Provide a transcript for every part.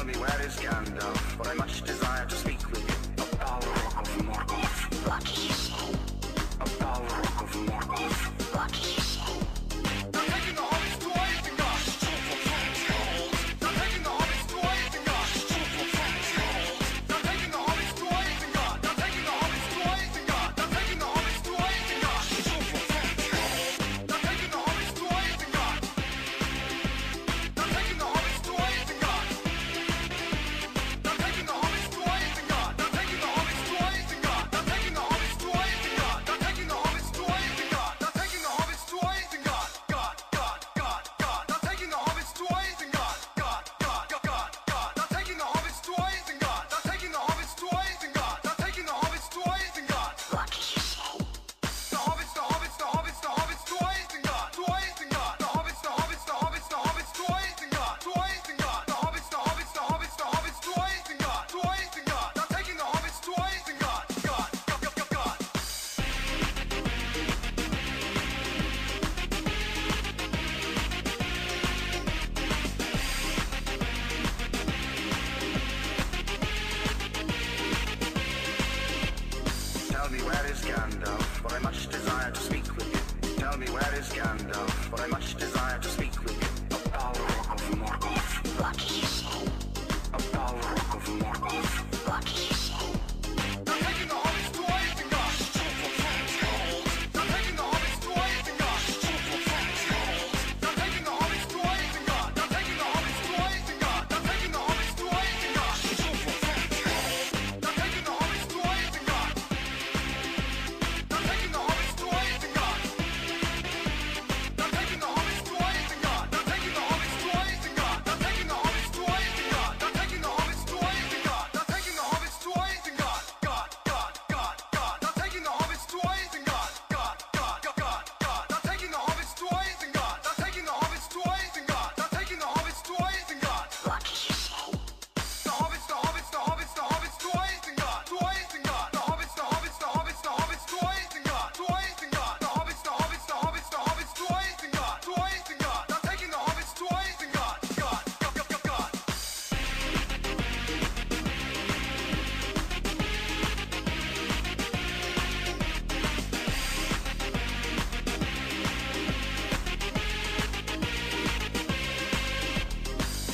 Tell me where is Gandalf, for I much desire to speak with you. A Balrog of Morgoth. What do you say? A Balrog of Morgoth. What do you say? They're taking the hobbits to Isengard. They're taking the hobbits to Isengard. They're taking the hobbits to Isengard. They're taking the hobbits to Isengard. They're taking the hobbits to Isengard. They're taking the hobbits to Isengard. They're taking the hobbits to Isengard. They're taking the hobbits to Isengard. They're taking the hobbits to Isengard. They're taking the hobbits to Isengard. They're taking the hobbits to Isengard. They're taking the hobbits to Isengard. God. They're taking the hobbits to Isengard. God. They're taking the hobbits to Isengard. They're taking the hobbits to Isengard. They're taking the hobbits to Isengard. What do you say? The hobbits to Isengard. To Isengard. The hobbits to Isengard. To Isengard. The hobbits to Isengard. To Isengard. They're taking the hobbits to Isengard. God. Tell me where is Gandalf, for I much desire to speak with you. Tell me where is Gandalf, for I much desire to speak with you. A Balrog of Morgoth. What do you say? A Balrog of Morgoth. What do you say? They're taking the hobbits to Isengard. They're taking the hobbits to Isengard. They're taking the hobbits to Isengard. They're taking the hobbits to Isengard. They're taking the hobbits to Isengard. They're taking the hobbits to Isengard. They're taking the hobbits to Isengard. They're taking the hobbits to Isengard. They're taking the hobbits to Isengard. They're taking the hobbits to Isengard. They're taking the hobbits to Isengard. They're taking the hobbits to Isengard. God. They're taking the hobbits to Isengard. God. They're taking the hobbits to Isengard. They're taking the hobbits to Isengard. They're taking the hobbits to Isengard. What do you say? The hobbits to Isengard. To Isengard. The hobbits to Isengard. To Isengard. The hobbits to Isengard. To Isengard. They're taking the hobbits to Isengard. God.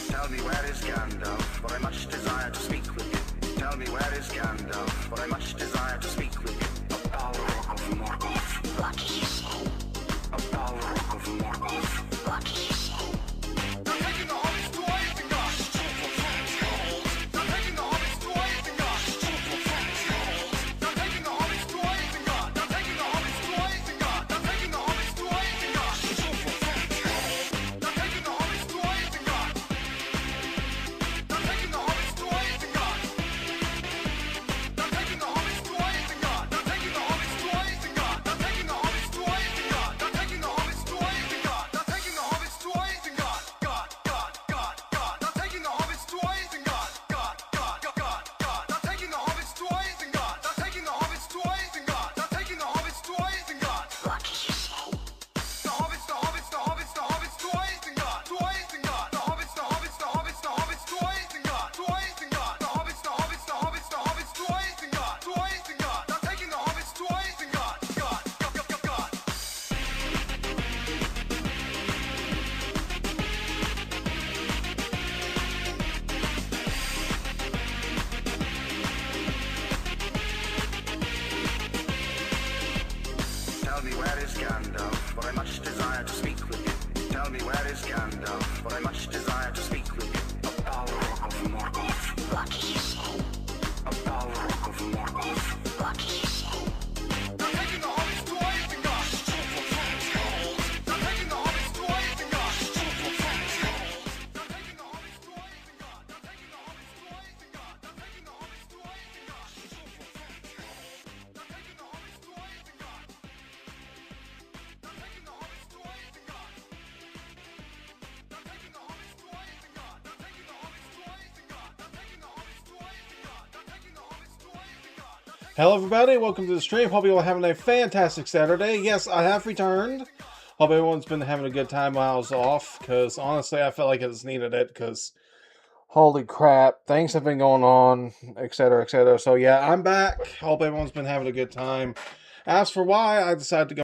Tell me where is Gandalf, for I much desire to speak with you. Tell me where is Gandalf, for I much desire to speak with you. A Balrog of Morgoth. What do you say? A Balrog of Morgoth. What do you say? They're taking the hobbits to Isengard. They're taking the hobbits to Isengard. They're taking the hobbits to Isengard. They're taking the hobbits to Isengard. They're taking the hobbits to Isengard. They're taking the hobbits to Isengard. They're taking the hobbits to Isengard. They're taking the hobbits to Isengard. They're taking the hobbits to Isengard. They're taking the hobbits to Isengard. They're taking the hobbits to Isengard. They're taking the hobbits to Isengard. God. They're taking the hobbits to Isengard. God. They're taking the hobbits to Isengard. They're taking the hobbits to Isengard. They're taking the hobbits to Isengard. What do you say? The hobbits to Isengard. To Isengard. The hobbits to Isengard. To Isengard. The hobbits to Isengard. To Isengard. They're taking the hobbits to Isengard. God. Tell me where is Gandalf, for I much desire to speak with you. Tell me where is Gandalf, for I much desire to speak with you. A Balrog of Morgoth. What do you say? A Balrog of Morgoth. What do you say? They're taking the hobbits to Isengard. They're taking the hobbits to Isengard. They're taking the hobbits to Isengard. They're taking the hobbits to Isengard. They're taking the hobbits to Isengard. They're taking the hobbits to Isengard. They're taking the hobbits to Isengard. They're taking the hobbits to Isengard. They're taking the hobbits to Isengard. They're taking the hobbits to Isengard. They're taking the hobbits to Isengard. They're taking the hobbits to Isengard. Hello everybody, welcome to the stream. Hope you're all having a fantastic Saturday. Yes, I have returned. Hope everyone's been having a good time while I was off, because honestly I felt like I just needed it, because Holy crap, things have been going on, etc., etc. So yeah, I'm back. Hope everyone's been having a good time. As for why I decided to go,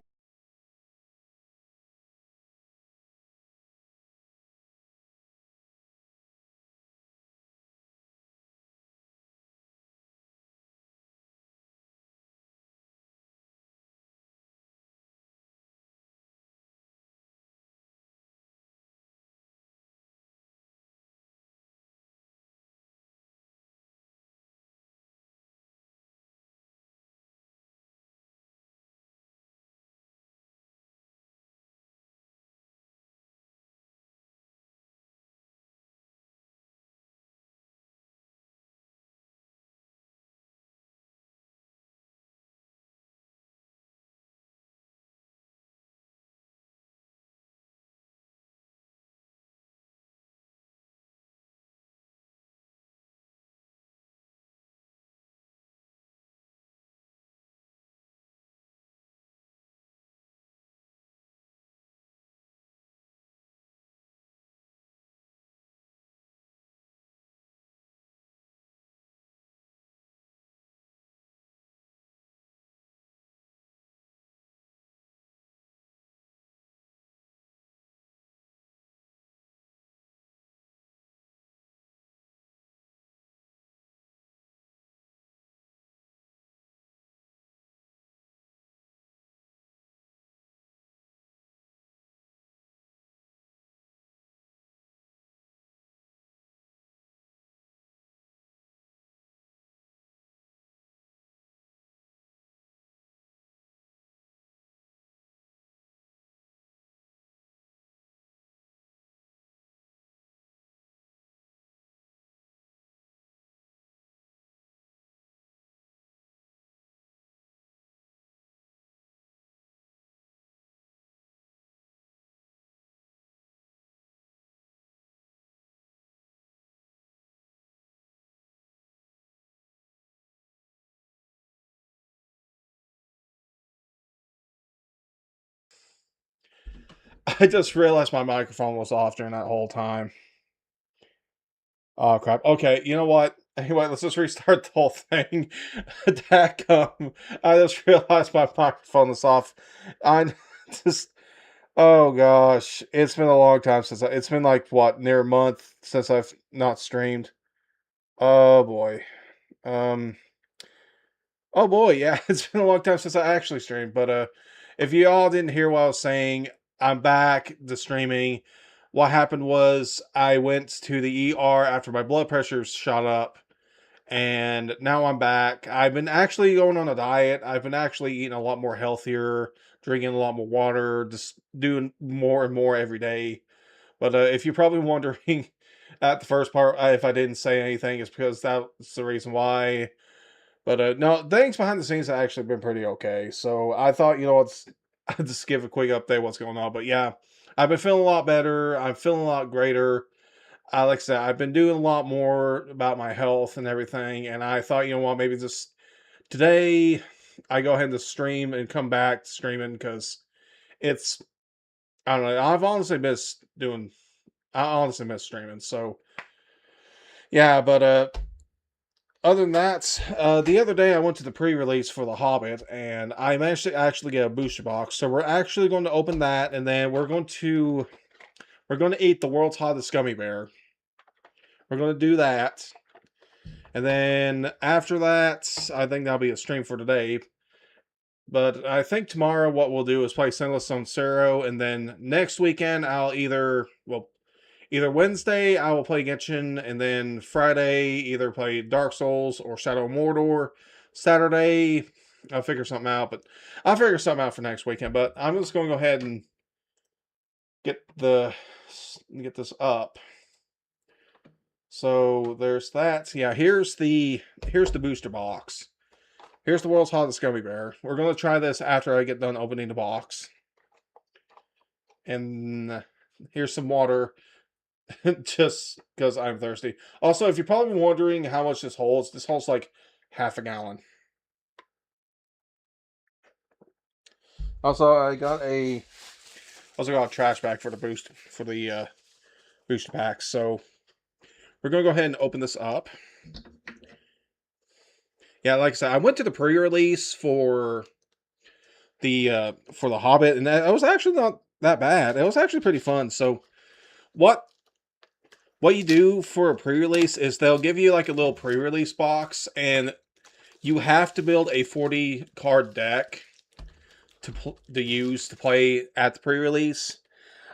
I just realized my microphone was off during that whole time. Oh crap. Okay, you know what? Anyway, let's just restart the whole thing. I just realized my microphone is off. I just oh gosh, it's been a long time since it's been like what, near a month since I've not streamed. Oh boy. Um oh boy, yeah, it's been a long time since I actually streamed, but if you all didn't hear what I was saying, I'm back to streaming. What happened was I went to the ER after my blood pressure shot up, and now I'm back. I've been actually going on a diet. I've been actually eating a lot more healthier, drinking a lot more water, just doing more and more every day. But if you're probably wondering at the first part if I didn't say anything, it's because that's the reason why. But no, things behind the scenes have actually been pretty okay. So I thought, let's just give a quick update what's going on. But yeah, I've been feeling a lot better. I'm feeling a lot greater. Like I said, I've been doing a lot more about my health and everything. And I thought, you know what, maybe just today I go ahead and just stream and come back streaming because it's, I don't know, I honestly miss streaming. So yeah, but other than that, the other day I went to the pre-release for The Hobbit, and I managed to actually get a booster box. So we're actually going to open that, and then we're going to eat the world's hottest gummy bear. We're going to do that, and then after that, I think that'll be a stream for today. But I think tomorrow what we'll do is play Sinless on Zero, and then next weekend either Wednesday I will play Genshin, and then Friday either play Dark Souls or Shadow of Mordor. Saturday I'll figure something out, but I'll figure something out for next weekend. But I'm just going to go ahead and get this up. So there's that. Yeah, here's the booster box. Here's the world's hottest gummy bear. We're going to try this after I get done opening the box. And here's some water, just because I'm thirsty. Also, if you're probably wondering how much this holds like half a gallon. Also, I got a trash bag for the booster packs. So we're gonna go ahead and open this up. Yeah, like I said, I went to the pre-release for the Hobbit, and that was actually not that bad. It was actually pretty fun. So what you do for a pre-release is they'll give you like a little pre-release box, and you have to build a 40 card deck to use to play at the pre-release.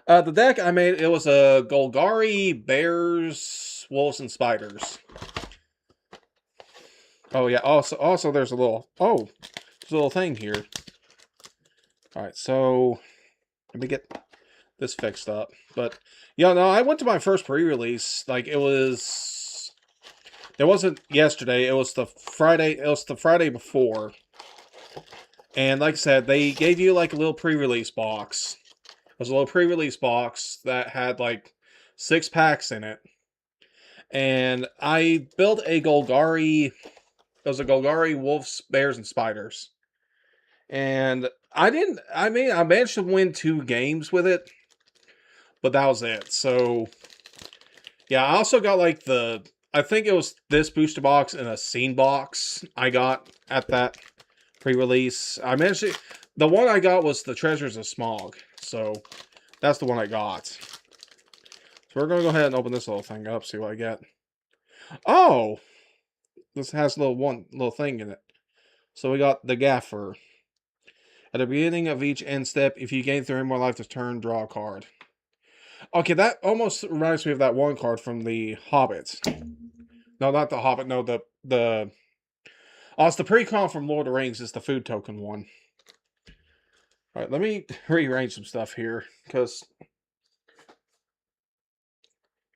The deck I made, it was a Golgari, Bears, Wolves, and Spiders. Oh yeah, also there's a little thing here. Alright, so let me get this fixed up. But yeah, no, I went to my first pre-release. Like it wasn't yesterday, it was the Friday before. And like I said, they gave you like a little pre-release box. It was a little pre-release box that had like 6 packs in it. And I built a Golgari. It was a Golgari, Wolves, Bears, and Spiders. And I managed to win 2 games with it. But that was it. So yeah, I also got like I think it was this booster box and a scene box I got at that pre-release. The one I got was the Treasures of Smog. So that's the one I got. So we're going to go ahead and open this little thing up, see what I get. Oh! This has a little thing in it. So we got the Gaffer. At the beginning of each end step, if you gain 3 more life this turn, draw a card. Okay, that almost reminds me of that one card from the Hobbit. No, not the Hobbit. No, it's the pre-con from Lord of the Rings. It's the food token one. All right, let me rearrange some stuff here because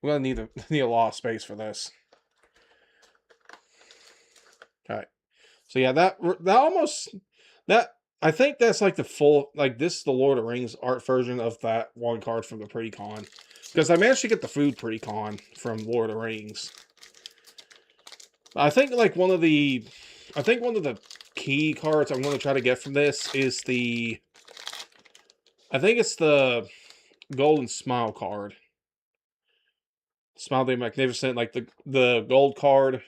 we're gonna need a lot of space for this. All right, so yeah, I think that's like the full, like this is the Lord of the Rings art version of that one card from the pre-con. Because I managed to get the food pre-con from Lord of the Rings. I think like one of the key cards I'm going to try to get from this is I think it's the Golden Smile card. Smile the Magnificent, like the gold card.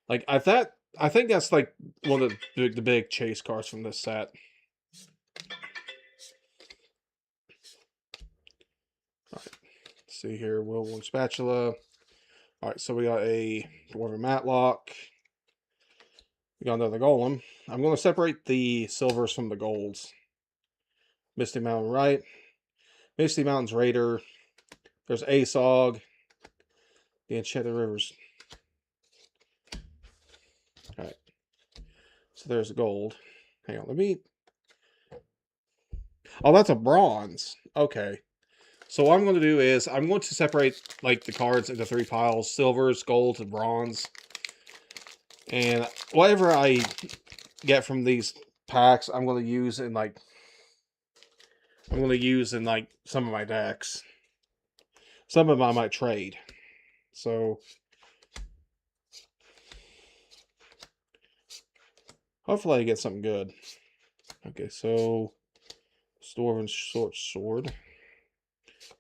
Like I think that's like one of the big chase cards from this set. All right, let's see here, Will Spatula. All right, so we got a Dwarven Matlock. We got another Golem. I'm going to separate the silvers from the golds. Misty Mountain right. Misty Mountain's Raider. There's Asog. The Enchanted Rivers. Alright. So there's gold. Hang on, let me... Oh, that's a bronze. Okay. So what I'm going to do is, I'm going to separate, like, the cards into 3 piles. Silvers, golds, and bronze. And whatever I get from these packs, I'm going to use in, like... some of my decks. Some of them I might trade. So... hopefully I get something good. Okay, so... Dwarven Short Sword.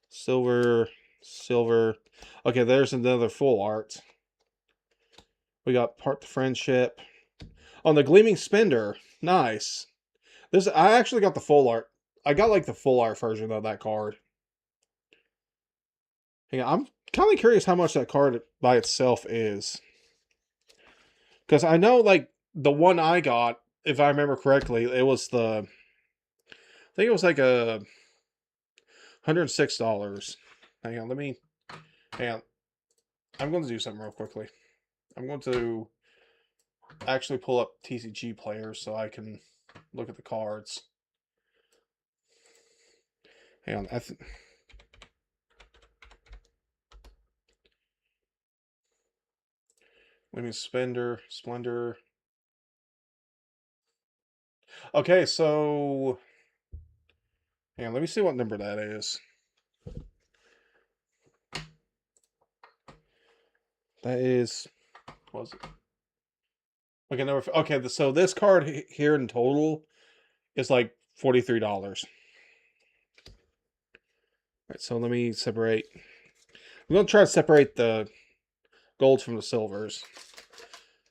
Silver. Okay, there's another full art. We got Part the Friendship. Oh, the Gleaming Spender. Nice. I actually got the full art. I got like the full art version of that card. Hang on, I'm kind of curious how much that card by itself is. Because I know like the one I got, if I remember correctly, it was I think it was like $106. Hang on, hang on. I'm going to do something real quickly. I'm going to actually pull up TCG players so I can look at the cards. Hang on. Let me Splendor. Okay, so hang on, let me see what number that is. That is, what was it? Okay, okay, so this card here in total is like $43. All right, so let me separate. I'm gonna try to separate the golds from the silvers.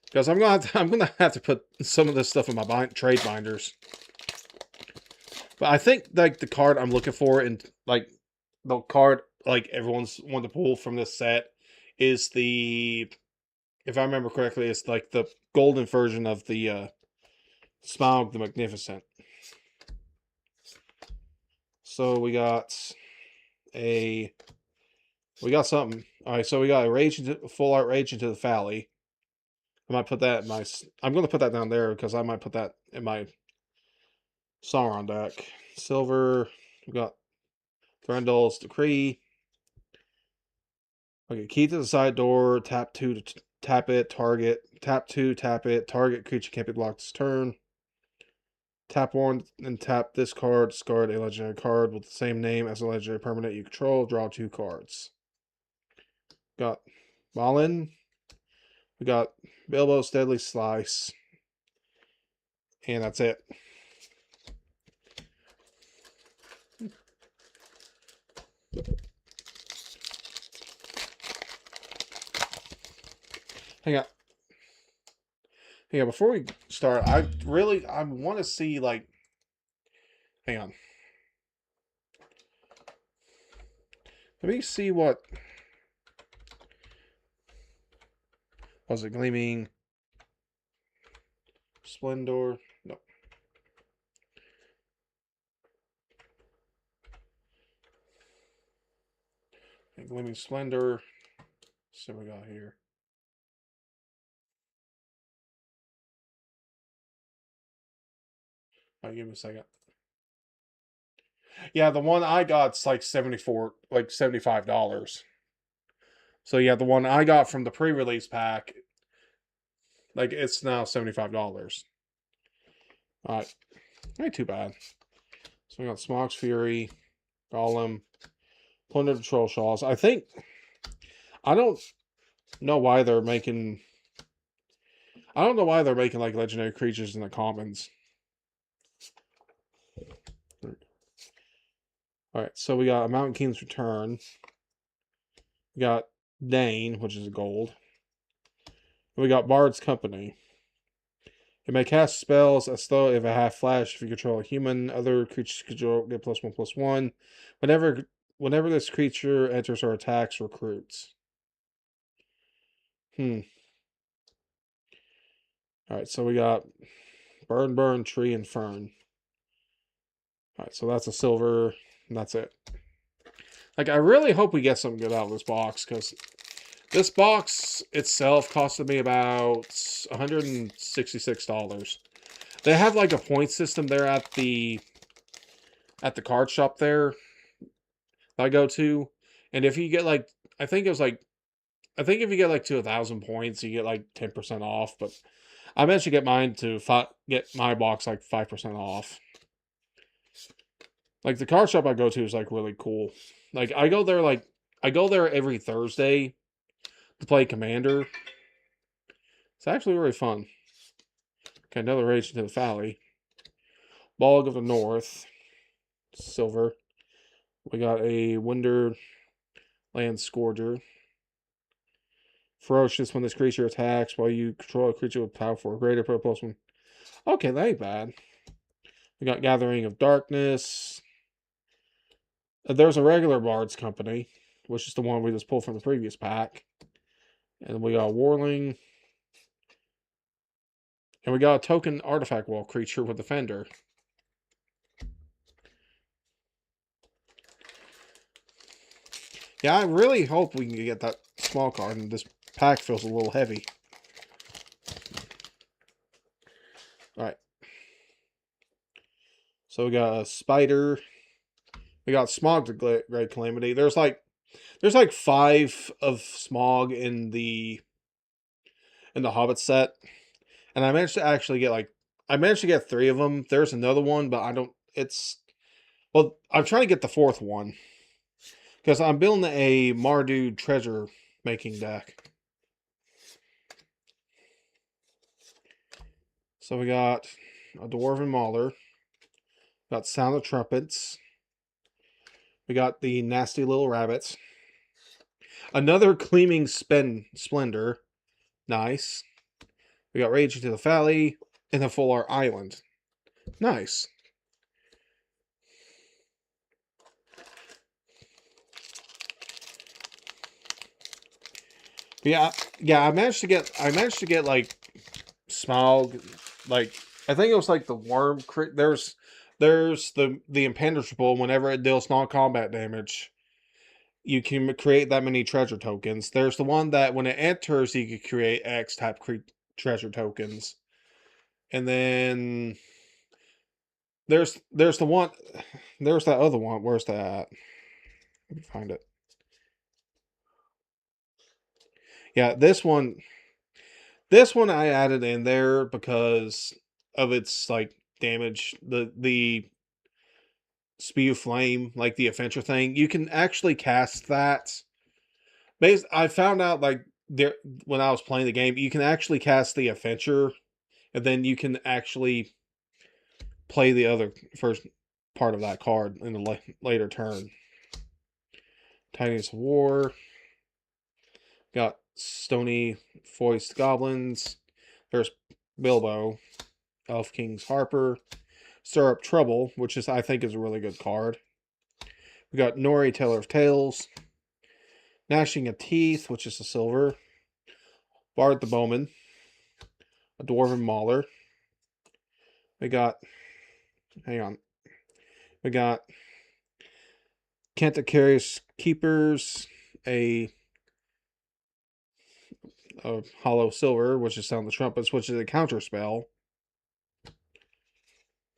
Because I'm gonna have to put some of this stuff in my trade binders. But I think like the card I'm looking for, and like the card like everyone's wanting to pull from this set is the, if I remember correctly, it's like the golden version of the Smaug the Magnificent. So we got something. All right, so we got a full art rage into the Valley. I might put that in my. I'm going to put that down there because I might put that in my Sauron deck. Silver. We got Thranduil's Decree. Okay, key to the side door. Tap 2 to tap it. Target. Tap 2. Tap it. Target creature can't be blocked this turn. Tap 1 and tap this card. Discard a legendary card with the same name as a legendary permanent you control. Draw 2 cards. Got Malin. We got Bilbo's Deadly Slice. And that's it. Hang on. Before we start, I want to see, like, hang on. Let me see what was it, Gleaming Splendor? No. Okay, Gleaming Splendor. Let's see what we got here. All right, give me a second. Yeah, the one I got's like $75. So yeah, the one I got from the pre-release pack, like it's now $75. All right, ain't too bad. So we got Smock's Fury, Golem, Plunder Troll Shaws. I don't know why they're making. I don't know why they're making like legendary creatures in the commons. All right, so we got a Mountain King's Return. We got Dane, which is a gold. And we got Bard's Company. It may cast spells as though if it have flash. If you control a human, other creatures control get +1/+1. Whenever this creature enters or attacks recruits. All right, so we got Burn, Tree, and Fern. All right, so that's a silver, and that's it. Like, I really hope we get something good out of this box, because this box itself costed me about $166. They have like a point system there at the card shop there that I go to, and if you get like, I think if you get like to 1,000 points, you get like 10% off. But I managed to get mine to get my box like 5% off. Like the card shop I go to is like really cool. Like I go there every Thursday to play Commander. It's actually really fun. Okay, another Rage into the Valley. Bog of the North. Silver. We got a Wonderland Scourger. Ferocious when this creature attacks while you control a creature with powerful or greater +1. Okay, that ain't bad. We got Gathering of Darkness. There's a regular Bard's Company, which is the one we just pulled from the previous pack. And we got Warling. And we got a token artifact wall creature with Defender. Yeah, I really hope we can get that small card, and this pack feels a little heavy. Alright. So we got a Spider. We got Smog the Great Calamity. There's like 5 of Smog in the Hobbit set. And I managed to actually get 3 of them. There's another one, but I'm trying to get the 4th one. Because I'm building a Mardu treasure making deck. So we got a Dwarven Mauler. Got Sound of Trumpets. We got the Nasty Little Rabbits. Another Gleaming Splendor. Nice. We got Rage into the Valley and the Full Art Island. Nice. Yeah, I managed to get like Smile, like I think it was like the worm. There's the impenetrable. Whenever it deals non-combat damage, you can create that many treasure tokens. There's the one that when it enters, you can create X type treasure tokens, and then there's the one. There's that other one. Where's that? Let me find it. Yeah, this one. This one I added in there because of its like damage. The spew flame, like the adventure thing. You can actually cast that. I found out like there when I was playing the game, you can actually cast the adventure, and then you can actually play the other first part of that card in the later turn. Tiniest War. Got Stony Foist Goblins. There's Bilbo. Elf King's Harper. Stir Up Trouble, which I think is a really good card. We got Nori, Teller of Tales. Gnashing of Teeth, which is a silver. Bard the Bowman. A Dwarven Mauler. We got, hang on. We got Canticarius Keepers. A Hollow Silver, which is Sound the Trumpets, which is a counter spell.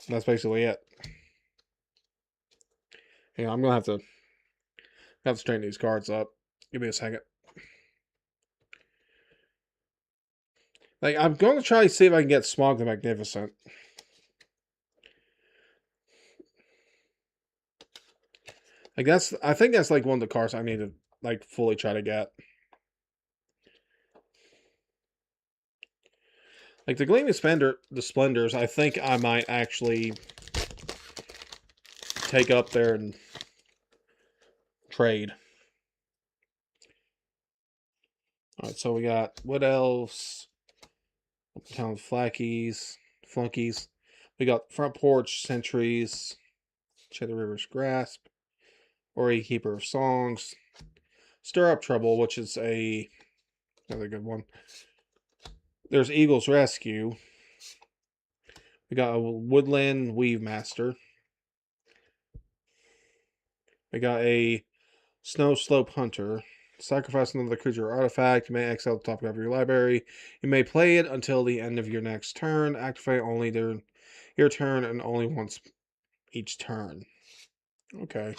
That's basically it. Yeah, I'm gonna have to straighten these cards up. Give me a second. Like I'm going to try to see if I can get Smog the Magnificent. Like I think that's like one of the cards I need to like fully try to get. Like the Gleaming the Splendors, I think I might actually take up there and trade. Alright, so we got what else? Town Flunkies. We got Front Porch Sentries. Cheddar River's Grasp. Ori Keeper of Songs. Stir Up Trouble, which is another good one. There's Eagle's Rescue. We got a Woodland Weave Master. We got a Snow Slope Hunter. Sacrifice another creature or artifact. You may exile the top of your library. You may play it until the end of your next turn. Activate only during your turn and only once each turn. Okay.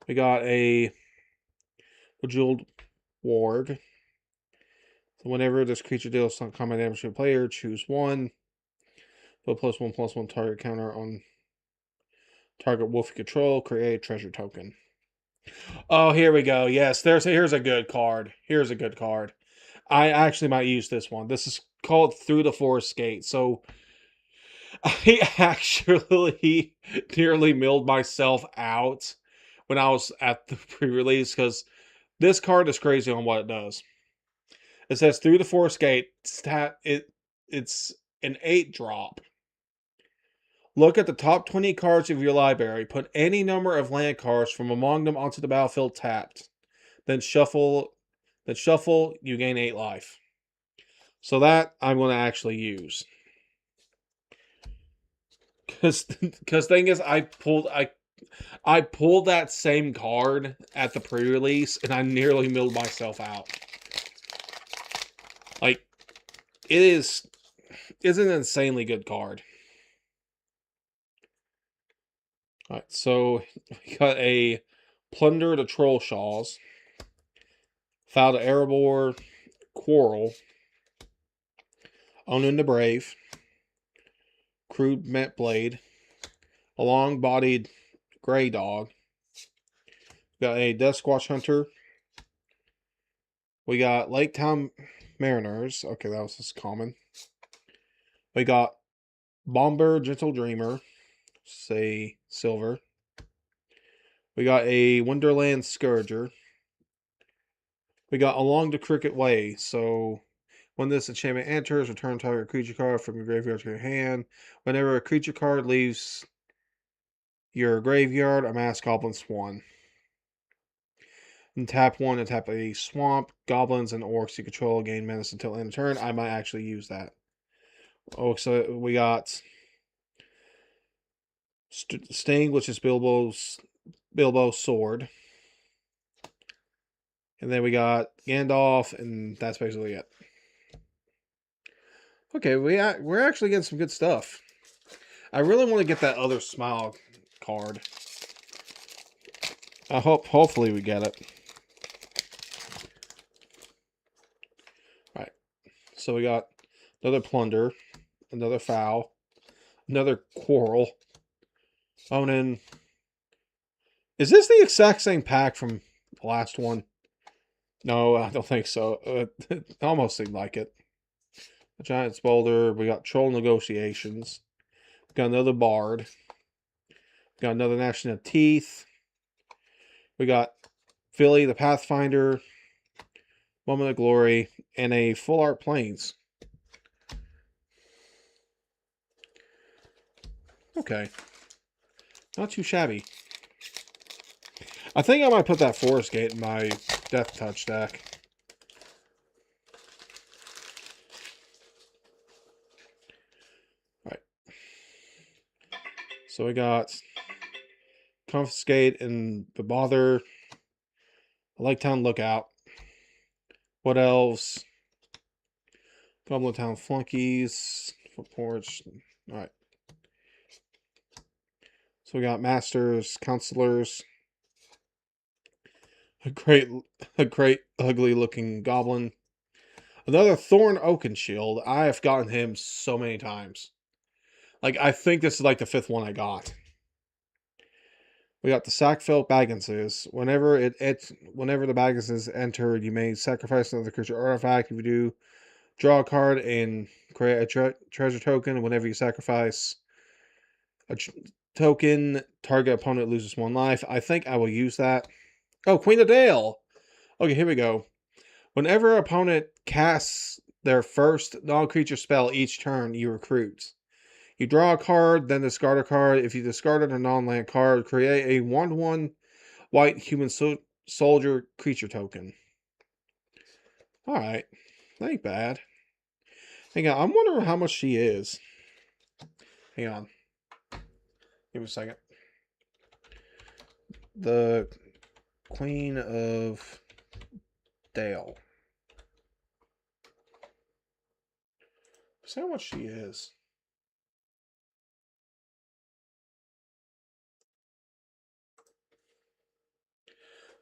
We got a Bejeweled Warg. So whenever this creature deals some combat damage to a player, choose one. Put +1/+1 target counter on target wolf control. Create a treasure token. Oh, here we go. Yes, here's a good card. Here's a good card. I actually might use this one. This is called Through the Forest Gate. So I actually nearly milled myself out when I was at the pre-release because this card is crazy on what it does. It says Through the Forest Gate. It's an 8-drop. Look at the top 20 cards of your library. Put any number of land cards from among them onto the battlefield tapped. Then shuffle. You gain 8 life. So that I'm going to actually use. Because thing is, I pulled that same card at the pre-release, and I nearly milled myself out. Like, it's an insanely good card. Alright, so we got a Plunder the Troll Shaws, Foul to Erebor, Quarrel, Onin the Brave, Crude Met Blade, a long-bodied Grey Dog, got a Death Squatch Hunter, we got Lake Town Mariners, okay, that was just common, we got Bomber Gentle Dreamer, say silver, we got a Wonderland Scourger, We got Along the Cricket Way. So when this enchantment enters, return target creature card from your graveyard to your hand. Whenever a creature card leaves your graveyard, amass Goblins 1. And tap 1 and tap a swamp. Goblins and orcs you control gain menace until end of turn. I might actually use that. Oh, so we got Sting, which is Bilbo's sword. And then we got Gandalf, and that's basically it. Okay, we're actually getting some good stuff. I really want to get that other Smile card. Hopefully we get it. Alright. So we got another Plunder, another Foul, another Quarrel. Onin. Is this the exact same pack from the last one? No, I don't think so. It almost seemed like it. A Giant's Boulder. We got Troll Negotiations. We got another Bard. We got another Gnashing of Teeth. We got Philly, the Pathfinder. Moment of Glory. And a Full Art Plains. Okay. Not too shabby. I think I might put that Forest Gate in my Death Touch deck. Alright. So we got Confiscate and the Bother. Lake Town Lookout. What Elves? Goblin Town Flunkies. Foot Porch. Alright. So we got Masters, Counselors. A great ugly looking Goblin. Another Thorn Oakenshield. I have gotten him so many times. Like, I think this is like the 5th one I got. We got the Sackville Bagginses. Whenever the Bagginses enter, you may sacrifice another creature artifact. If you do, draw a card and create a treasure token. Whenever you sacrifice a token, target opponent loses 1 life. I think I will use that. Oh, Queen of Dale. Okay, here we go. Whenever opponent casts their first non-creature spell each turn, you recruit. You draw a card, then discard a card. If you discarded a non-land card, create a 1/1 white human soldier creature token. Alright. That ain't bad. Hang on, I'm wondering how much she is. Hang on. Give me a second. The Queen of Dale. See how much she is.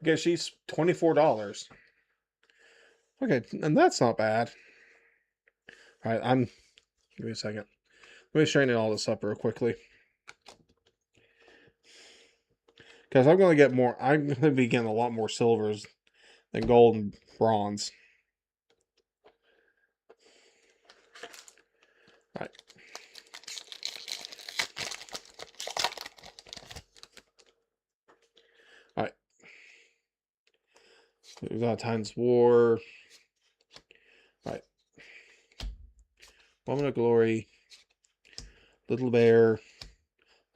Okay, she's $24. Okay, and that's not bad. Alright, give me a second. Let me straighten all this up real quickly. Because I'm going to be getting a lot more silvers than gold and bronze. Alright. Alright. We got Titan's War. Alright. Moment of Glory. Little Bear.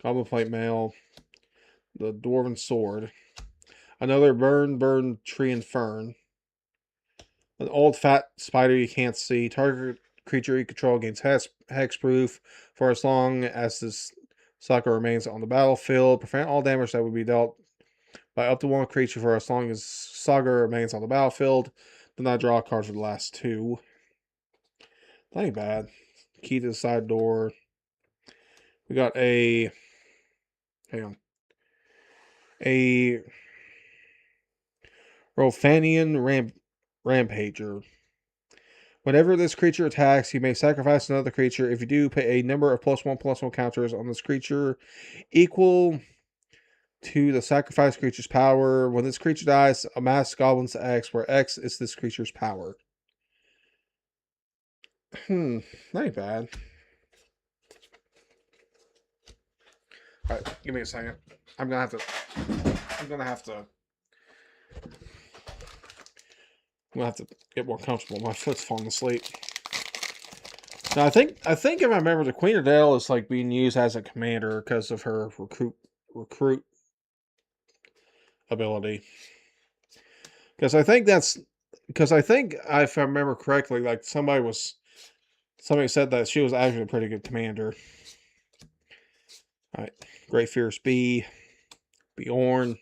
Goblin Plate Mail. The Dwarven Sword. Another Burn, Tree and Fern. An old fat spider you can't see. Target creature you control gains hexproof for as long as this sucker remains on the battlefield. Prevent all damage that would be dealt by up to 1 creature for as long as Saga remains on the battlefield. Do not draw cards for the last 2. That ain't bad. Key to the side door. We got a... Hang on. A Rothanian Rampager. Whenever this creature attacks, you may sacrifice another creature. If you do, put a number of +1/+1 counters on this creature equal to the sacrificed creature's power. When this creature dies, amass Goblins to X, where X is this creature's power. That ain't bad. Alright, give me a second. I'm gonna have to I'm gonna have to get more comfortable. My foot's falling asleep. Now I think if I remember, the Queen of Dale is like being used as a commander because of her recruit ability. Because I think if I remember correctly, like somebody said that she was actually a pretty good commander. All right, Great Fierce Bee, Bjorn.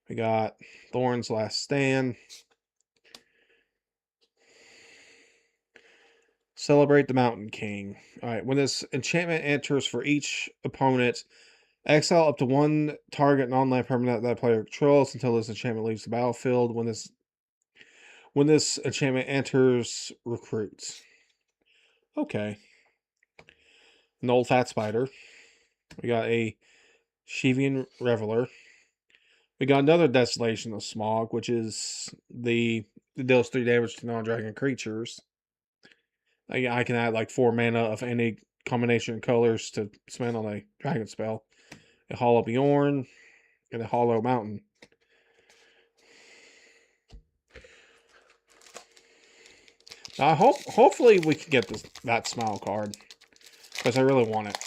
We got Thorn's Last Stand. Celebrate the Mountain King. All right, when this enchantment enters for each opponent, exile up to one target non-land permanent that player controls until this enchantment leaves the battlefield. When this enchantment enters, recruits. Okay. An old fat spider. We got a Shivian Reveler. We got another Desolation of Smog, which is the deals 3 damage to non-dragon creatures. I can add like 4 mana of any combination of colors to spend on a dragon spell. A Hollow Bjorn and a Hollow Mountain. Hopefully we can get that smile card, because I really want it.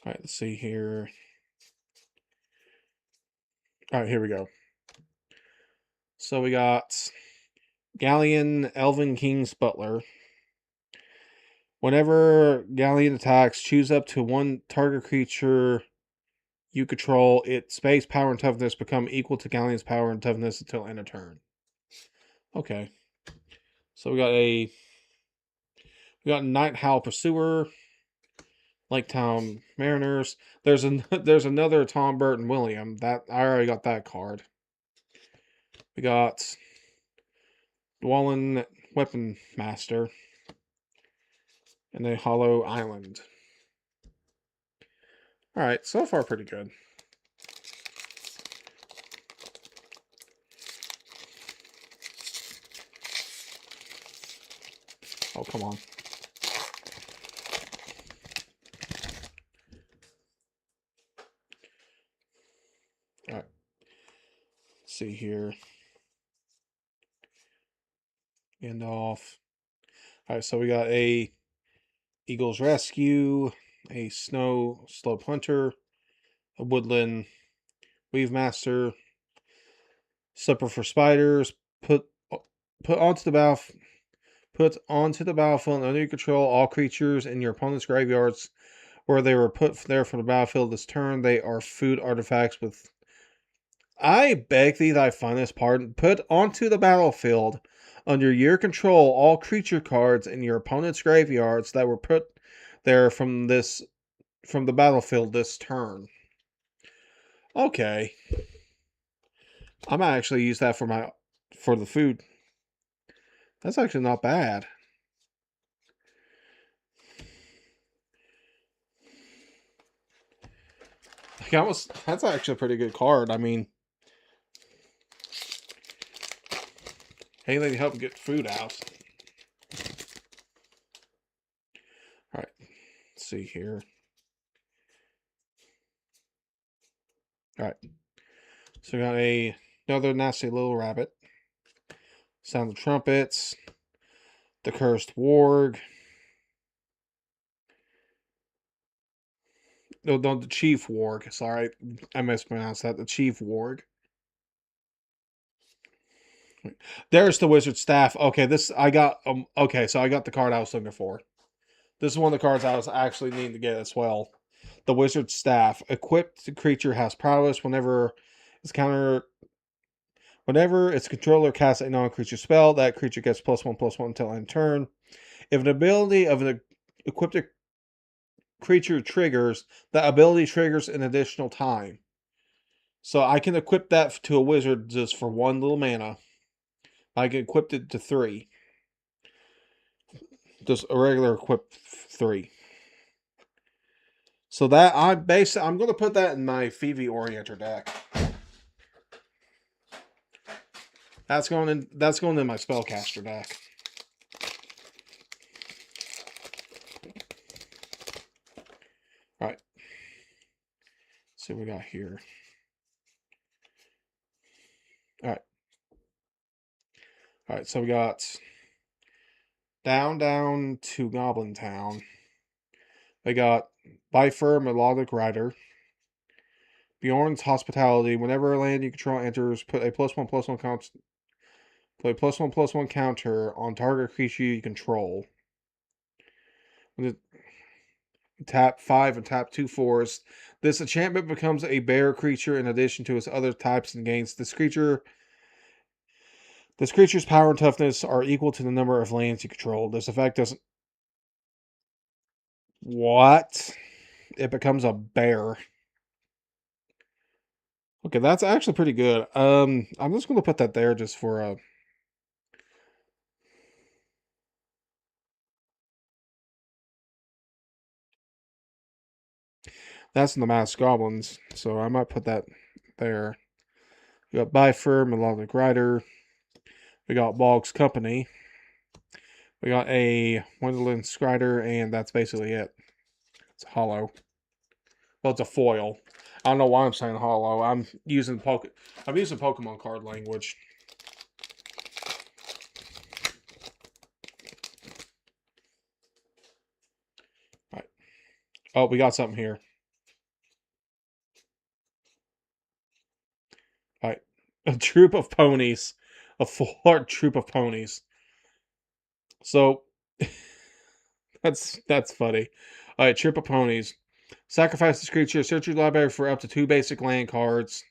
All right, let's see here. All right, here we go. So we got Galleon, Elven King's Butler. Whenever Galleon attacks, choose up to one target creature you control. Its base power and toughness become equal to Galleon's power and toughness until end of turn. Okay. So we got Night Howl Pursuer, Lake Town Mariners. There's another Tom Burton William. That I already got that card. We got Dwallin Weapon Master and a Hollow Island. Alright, so far pretty good. Oh, come on. Alright. Let's see here. End off. Alright, so we got a Eagle's Rescue, a Snow Slope Hunter, a Woodland Weave Master, Supper for Spiders, put onto the battlefield under your control all creatures in your opponent's graveyards where they were put there from the battlefield this turn. They are food artifacts with. I beg thee, thy finest pardon. Put onto the battlefield under your control all creature cards in your opponent's graveyards that were put there from the battlefield this turn. Okay. I might actually use that for the food. That's actually not bad. That's actually a pretty good card. I mean, anything to help get food out. Alright. Let's see here. Alright. So we got another Nasty Little Rabbit. Sound of Trumpets. The Cursed Warg. No, the Chief Warg. Sorry, I mispronounced that. The Chief Warg. There's the Wizard Staff. Okay, I got the card I was looking for. This is one of the cards I was actually needing to get as well. The Wizard Staff. Equipped creature has prowess whenever its controller casts a non-creature spell, that creature gets +1/+1 until end turn. If an ability of an equipped creature triggers, that ability triggers an additional time. So I can equip that to a wizard just for 1 little mana. I can equip it to 3. Just a regular equip 3. So that I'm going to put that in my Phoebe Orienter deck. That's going in my Spellcaster deck. All right. see what we got here. All right, so we got Down to Goblin Town. We got Bifer, Melodic Rider. Bjorn's Hospitality. Whenever a land you control enters, put a +1/+1 count. Put a +1/+1 counter on target creature you control. Tap 5 and tap 2 forests. This enchantment becomes a bear creature in addition to its other types and gains this creature's power and toughness are equal to the number of lands you control. This effect doesn't. What? It becomes a bear. Okay, that's actually pretty good. I'm just gonna put that there just for that's in the Masked Goblins, so I might put that there. We got Bifer, Melodic Rider. We got Bog's Company. We got a Wonderland Skrider, and that's basically it. It's hollow. Well, it's a foil. I don't know why I'm saying hollow. I'm using Pokemon card language. All right. Oh, we got something here. All right. A troop of ponies. A full-art troop of ponies. So that's funny. All right, troop of ponies. Sacrifice this creature. Search your library for up to 2 basic land cards.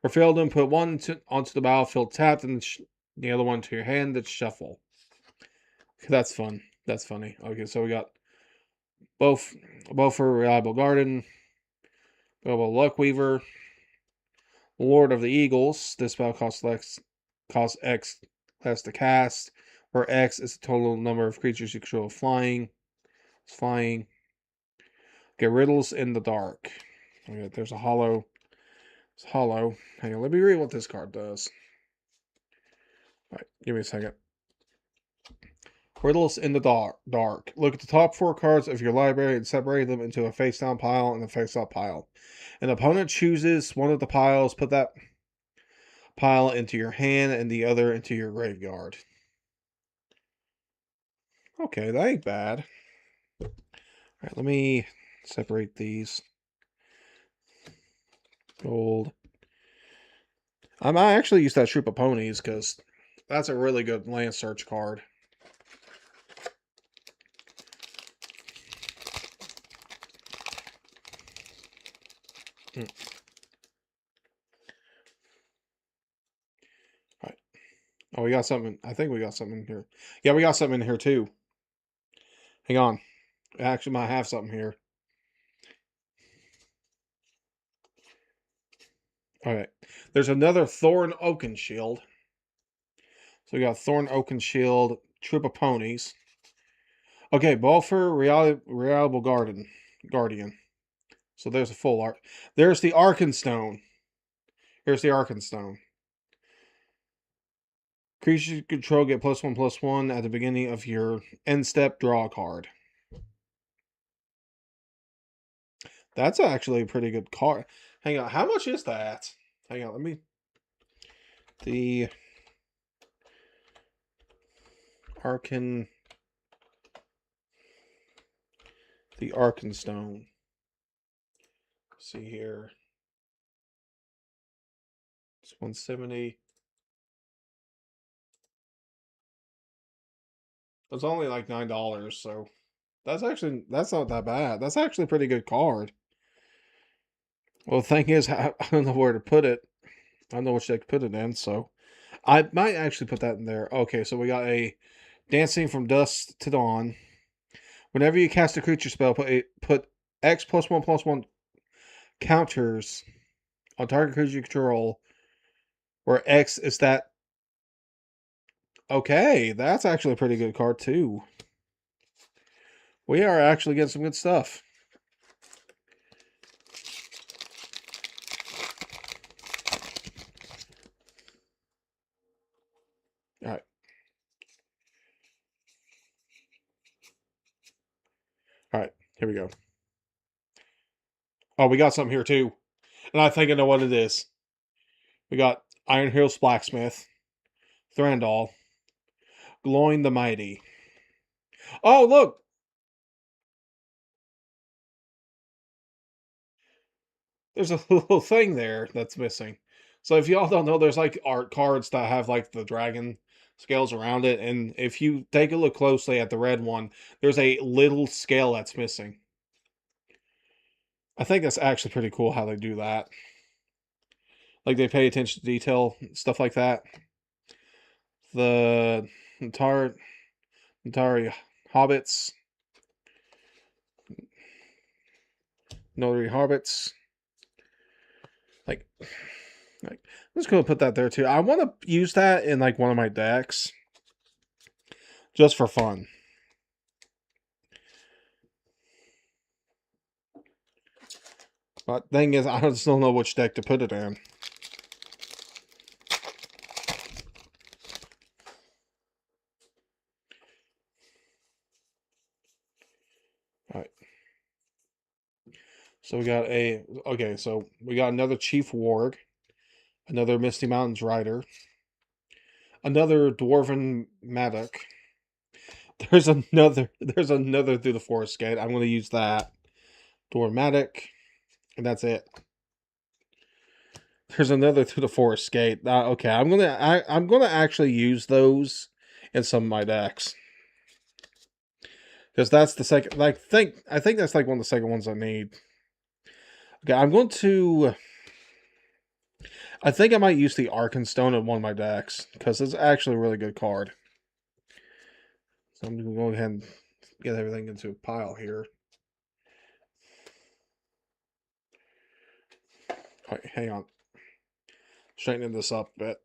Refill them. Put one onto the battlefield tapped, and the other one to your hand. That's shuffle. That's fun. That's funny. Okay, so we got both for Reliable Garden. We have a Luckweaver. Lord of the Eagles. This spell costs X less to cast, where X is the total number of creatures you control flying. It's flying. Get Riddles in the Dark. Okay, there's a hollow. It's hollow. Hang on, let me read what this card does. All right, give me a second. Riddles in the dark. Look at the top 4 cards of your library and separate them into a face-down pile and a face-up pile. An opponent chooses one of the piles. Put that pile into your hand and the other into your graveyard. Okay, that ain't bad. All right, let me separate these. Gold. I might actually use that troop of ponies because that's a really good land search card. All right. Oh, we got something. I think we got something in here. Yeah, we got something in here too. Hang on. I actually might have something here. All right. There's another Thorn Oakenshield. So we got Thorn Oakenshield, troop of ponies. Okay, Balfour, Reliable Guardian. So there's a full art. There's the Arkenstone. Here's the Arkenstone. Creatures you control get +1/+1 at the beginning of your end step. Draw a card. That's actually a pretty good card. Hang on, how much is that? Hang on, let me. The Arkenstone. Let's see here. It's 170. It's only like $9, so that's not that bad. That's actually a pretty good card. Well, the thing is, I don't know where to put it. I don't know which deck to put it in, so I might actually put that in there. Okay, so we got a Dancing from Dusk to Dawn. Whenever you cast a creature spell, put X +1/+1 counters on target creature you control, where X is that. Okay, that's actually a pretty good card too. We are actually getting some good stuff. All right. All right, here we go. Oh, we got something here too. And I think I know what it is. We got Iron Hills Blacksmith, Thranduil, Glowing the Mighty. Oh, look! There's a little thing there that's missing. So if y'all don't know, there's like art cards that have like the dragon scales around it, and if you take a look closely at the red one, there's a little scale that's missing. I think that's actually pretty cool how they do that. Like they pay attention to detail, stuff like that. The entire hobbits, notary hobbits. Like, I'm just gonna put that there too. I want to use that in like one of my decks, just for fun. But thing is, I just don't know which deck to put it in. Alright. So we got so we got another Chief Warg, another Misty Mountains Rider, another Dwarven Madoc. There's another Through the Forest Gate. I'm gonna use that. Dwarven Madoc, and that's it. There's another Through the Forest Gate. Okay, I'm gonna actually use those in some of my decks. Because that's the second, I think that's like one of the second ones I need. Okay, I'm going to, I think I might use the Arkenstone in one of my decks, because it's actually a really good card. So I'm going to go ahead and get everything into a pile here. All right, hang on. Straightening this up a bit.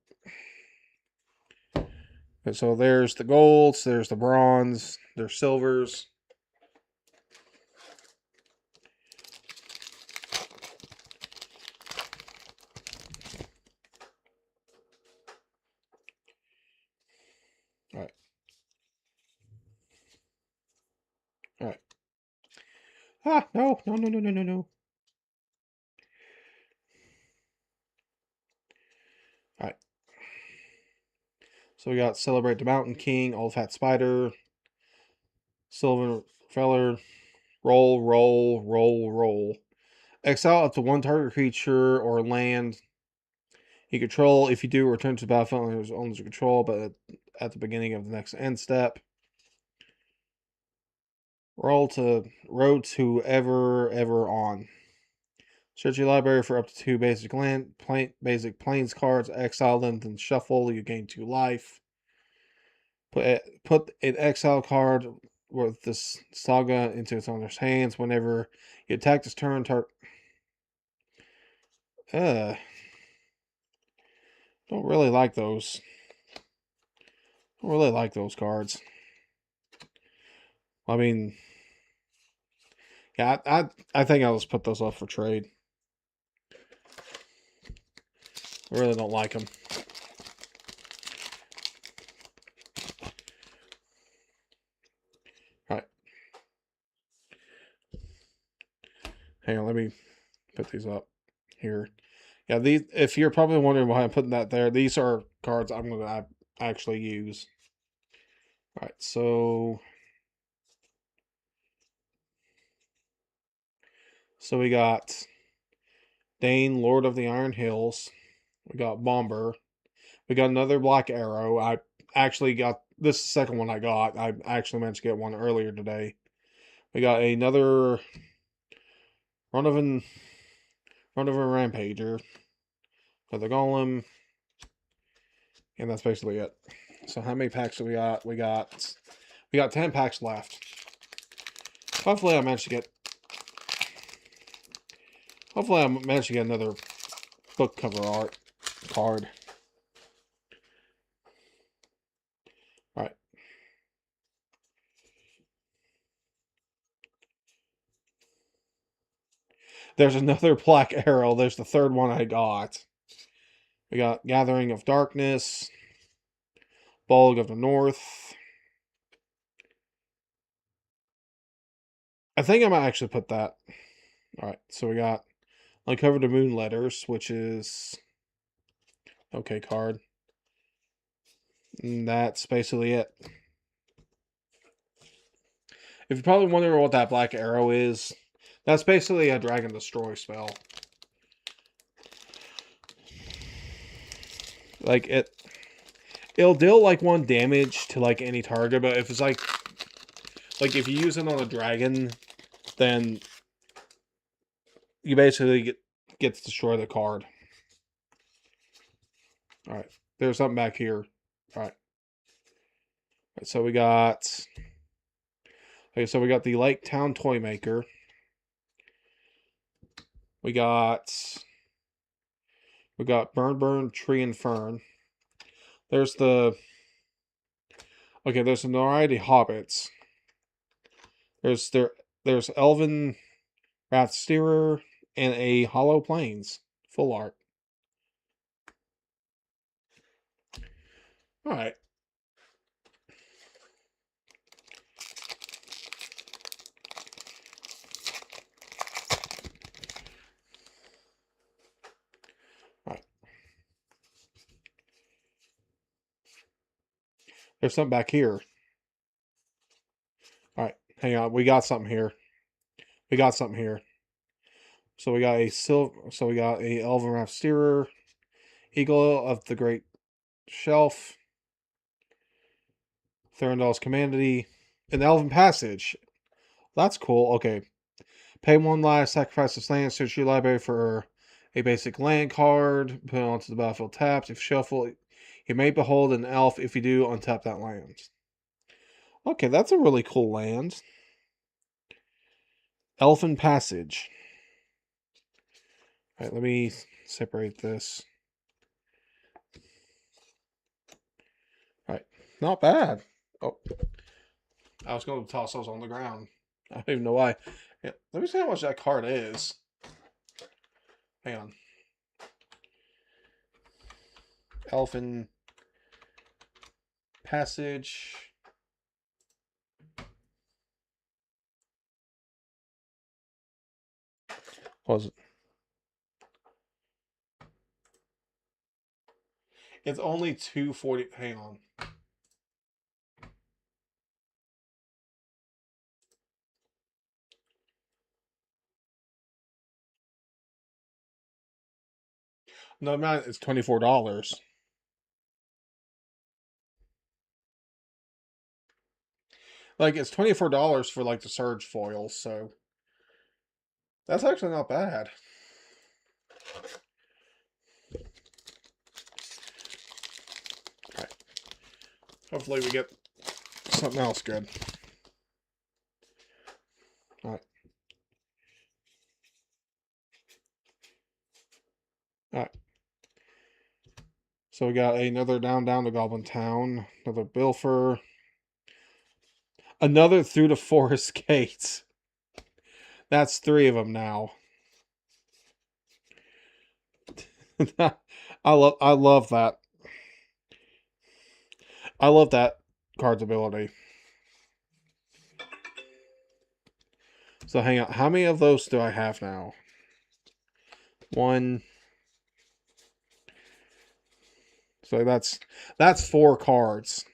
Okay, so there's the golds, there's the bronze, there's silvers. All right. All right. Ah, no. All right. So we got Celebrate the Mountain King, Old Fat Spider, Silver Feller, roll. Exile up to one target creature or land you control. If you do, return to the battlefield under his owner's control, but at the beginning of the next end step. Road to ever on. Search your library for up to 2 basic planes cards. Exile them, then shuffle. You gain 2 life. Put an exile card with this saga into its owner's hands. Whenever you attack this turn, don't really like those. Don't really like those cards. I mean, yeah, I think I'll just put those up for trade. I really don't like them. All right. Hang on, let me put these up here. Yeah, these. If you're probably wondering why I'm putting that there, these are cards I'm going to actually use. All right, so we got Dane, Lord of the Iron Hills. We got Bomber. We got another Black Arrow. I actually got this is the second one I got. I actually managed to get one earlier today. We got another Run of a Rampager for the Golem. And that's basically it. So how many packs do we got? We got 10 packs left. Hopefully I managed to get another book cover art card. Alright. There's another Black Arrow. There's the third one I got. We got Gathering of Darkness, Bolg of the North. I think I might actually put that. Alright, so we got Uncover the Moon Letters, which is okay card. And that's basically it. If you're probably wondering what that black arrow is, that's basically a Dragon Destroy spell. Like it'll deal like 1 damage to like any target, but if it's like if you use it on a dragon, then you basically get to destroy the card. All right, there's something back here. All right, so we got the Lake Town Toy Maker. We got Burn Tree and Fern. There's the there's a variety of hobbits. There's Elven Raft Steerer and a Hollow Plains full art. All right. All right. There's something back here. All right, hang on. We got something here. So we got a Elven Raft Steerer, Eagle of the Great Shelf, Thurendal's Commandity, an Elven Passage. That's cool. Okay. Pay 1 life, sacrifice this land, search your library for a basic land card, put it onto the battlefield tapped. If shuffle, you may behold an elf. If you do, untap that land. Okay, that's a really cool land. Elfin Passage. All right, let me separate this. All right, not bad. Oh, I was going to toss those on the ground. I don't even know why. Yeah, let me see how much that card is. Hang on. Elfin Passage. What was it? It's only $240. Hang on. No, man, it's $24. Like, it's $24 for like the Surge foils, so that's actually not bad. Alright. Hopefully we get something else good. Alright. Alright. So we got another down to Goblin Town, another Bilfer, another Through the Forest Gates. That's 3 of them now. I love that. I love that card's ability. So hang on, how many of those do I have now? 1. So that's 4 cards.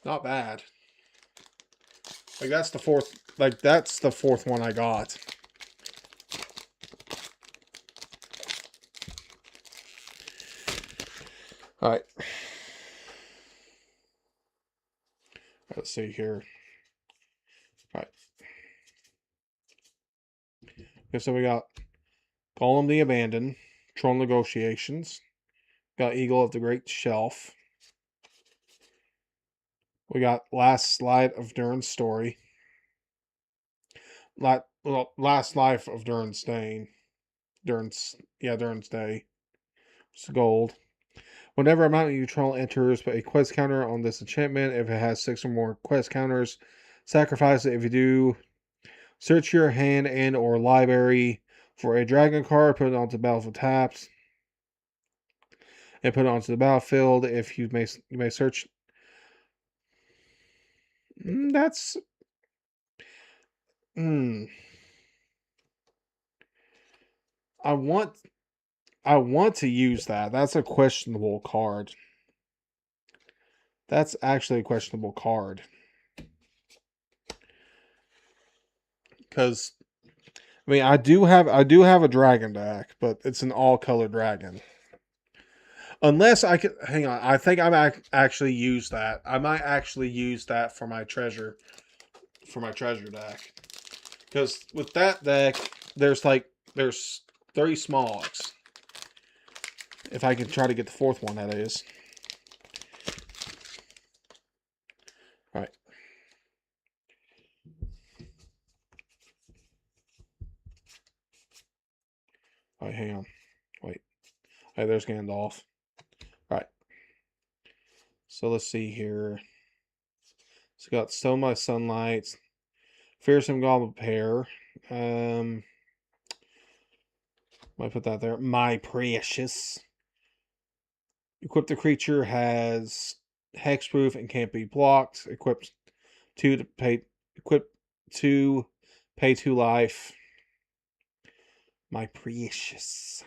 Not bad. Like that's the fourth one I got. All right. Let's see here. All right. Okay, so we got Golem the Abandoned, Troll Negotiations, got Eagle of the Great Shelf. We got Last Slide of Durin's Story. Last Life of Durin's Day. Durin's Day. It's gold. Whenever a mountain you control enters a quest counter on this enchantment, if it has 6 or more quest counters, sacrifice it. If you do, search your hand and or library for a dragon card, put it onto the battlefield tapped, and put it onto the battlefield. If you may search. That's Hmm. I want to use that. That's a questionable card. That's actually a questionable card. Because I mean, I do have a dragon deck, but it's an all color dragon. Unless I could hang on, I think I might actually use that. I might actually use that for my treasure deck. Because with that deck, there's 3 smogs. If I can try to get the 4th one, that is. All right. All right, hang on. Wait. Hey, there's Gandalf. All right. So let's see here. So got Stone My Sunlight, Fearsome Goblin Pair. I put that there. My Precious. Equip the creature has hexproof and can't be blocked. Equip 2 to pay 2 life. My Precious.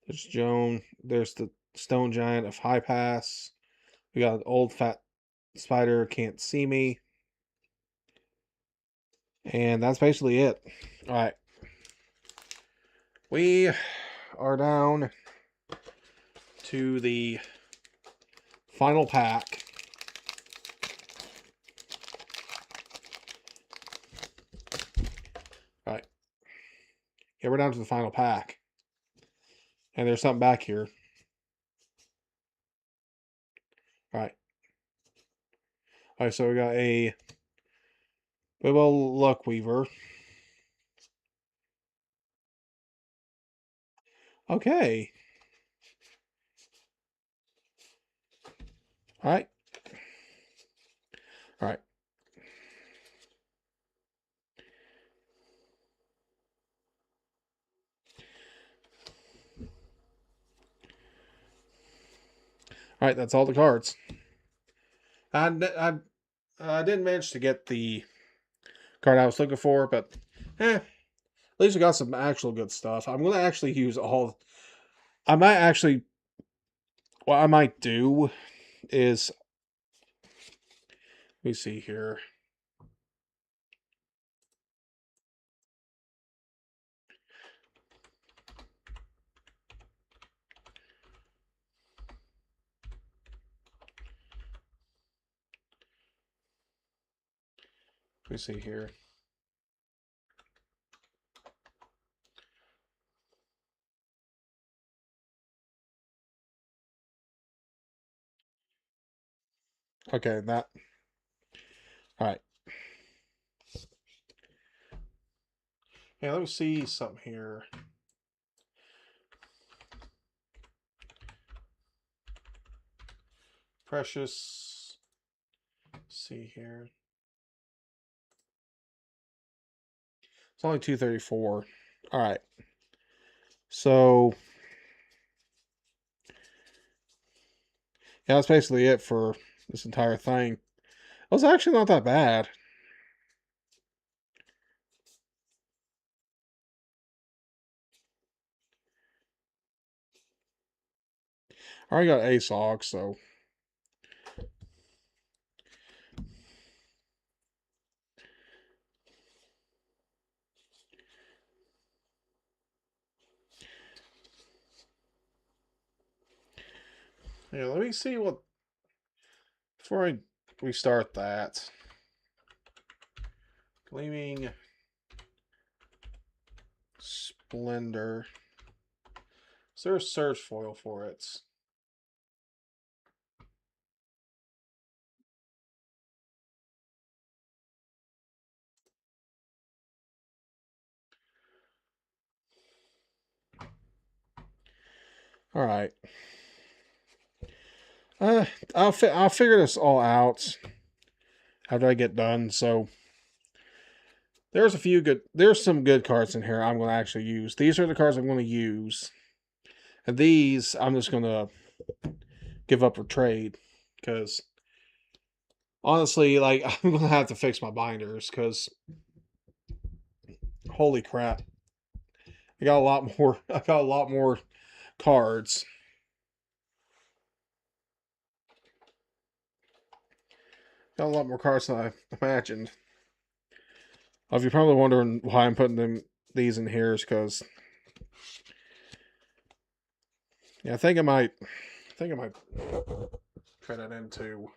There's Joan. There's the Stone Giant of High Pass. We got an old fat spider can't see me. And that's basically it. All right. We are down to the final pack. All right. Yeah, we're down to the final pack. And there's something back here. All right. All right, so we got a Bilbo Luckweaver. Okay. All right. All right. All right, that's all the cards. I didn't manage to get the card I was looking for, but at least we got some actual good stuff. I'm going to actually use all. I might actually. What I might do is. Let me see here. Let me see here. Okay, that. All right. Yeah, let me see something here. Precious. Let's see here. It's only 234. All right. So yeah, that's basically it for this entire thing. It was actually not that bad. I already got ASOG, so yeah. Let me see what before I restart that. Gleaming Splendor. Is there a search foil for it? All right. Uh, I'll figure this all out after I get done. So there's some good cards in here I'm going to actually use. These are the cards I'm going to use, and these I'm just going to give up or trade because Honestly, like I'm gonna have to fix my binders because holy crap, I got a lot more. I got a lot more cards. Got a lot more cards than I imagined. If you're probably wondering why I'm putting these in here, is because yeah, I think I might. I think I might fit it into.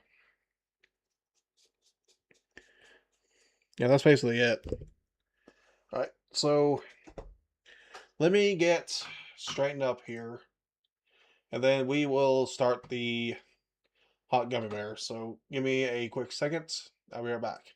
Yeah, that's basically it. All right, so let me get straightened up here, and then we will start the hot gummy bear. So give me a quick second. I'll be right back.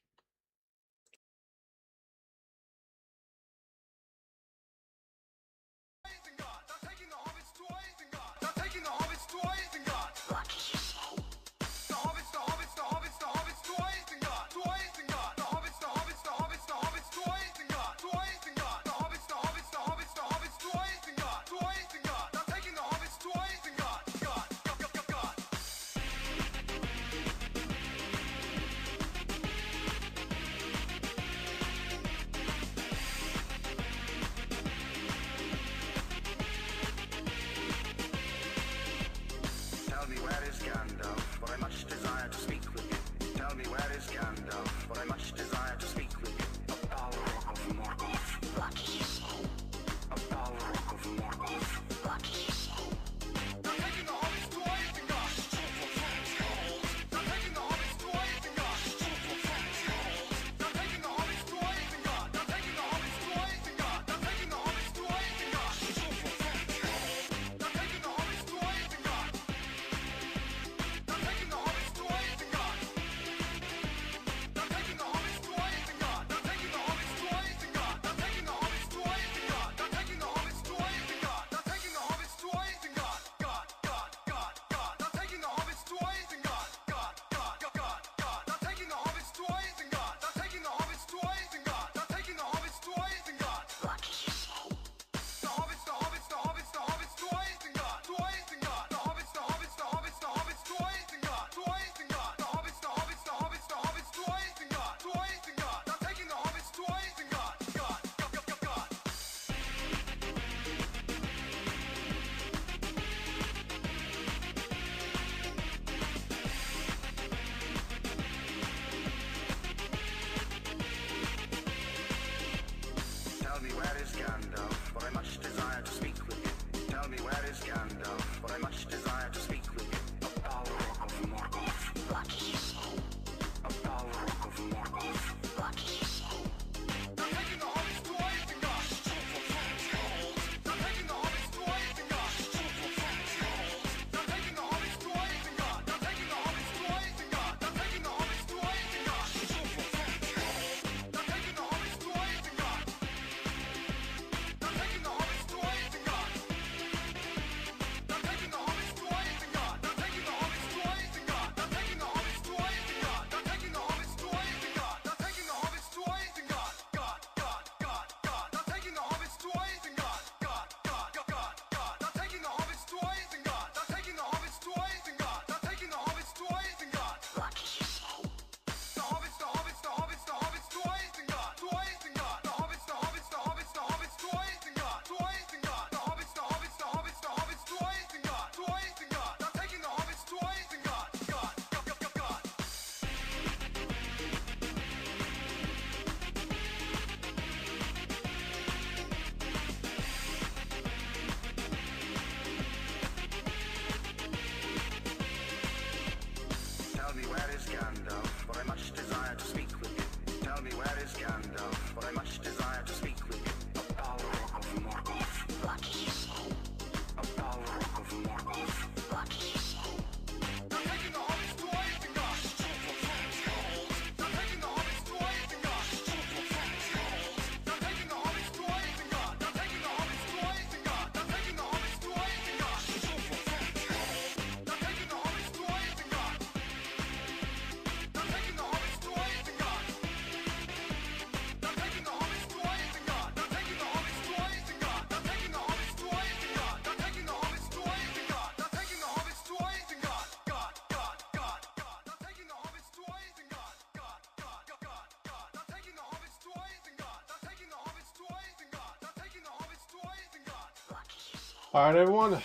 Alright, everyone,